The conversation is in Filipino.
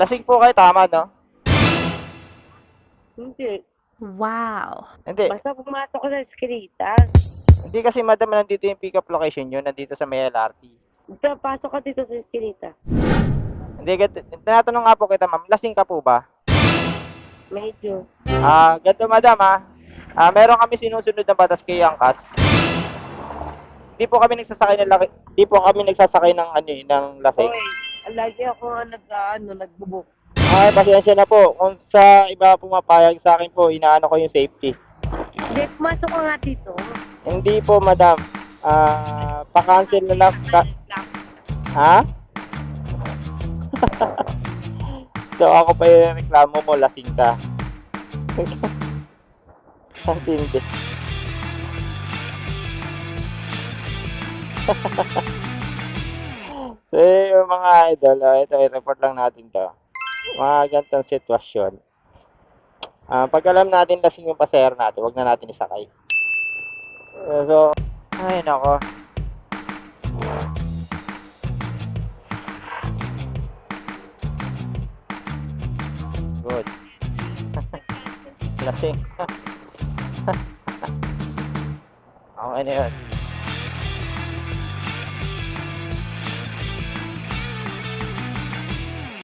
Lasing po kayo, tama, no? Hindi. Wow. Hindi. Basta pumasok ko sa eskrita. Hindi kasi madam, nandito yung pick-up location nyo, nandito sa may LRT. Basta pasok ka dito sa eskrita. Hindi, tinatanong nga po kita, ma'am, lasing ka po ba? Medyo. Ganito, madam, meron kami sinusunod na batas kay Angkas. Hindi po kami nagsasakay ng hindi po kami nagsasakay ng ano ng lasing. Oy, lagi ako nagbubuk. Ay, pasensya na po. Kung sa iba pumapayag sa akin po, inaano ko yung safety. Hindi, pumasok ka nga dito. Hindi po, madam. Pa-cancel na lang. Ha? So, ako pa yung reklamo mo, lasing ka. Ang tindi. So, yung mga idol, ito, i-report lang natin to. Mga ganitong sitwasyon. Pag alam natin lasing yung pasahero natin, wag na natin isakay. So, ay nako. Good. Lasing. Okay na yun.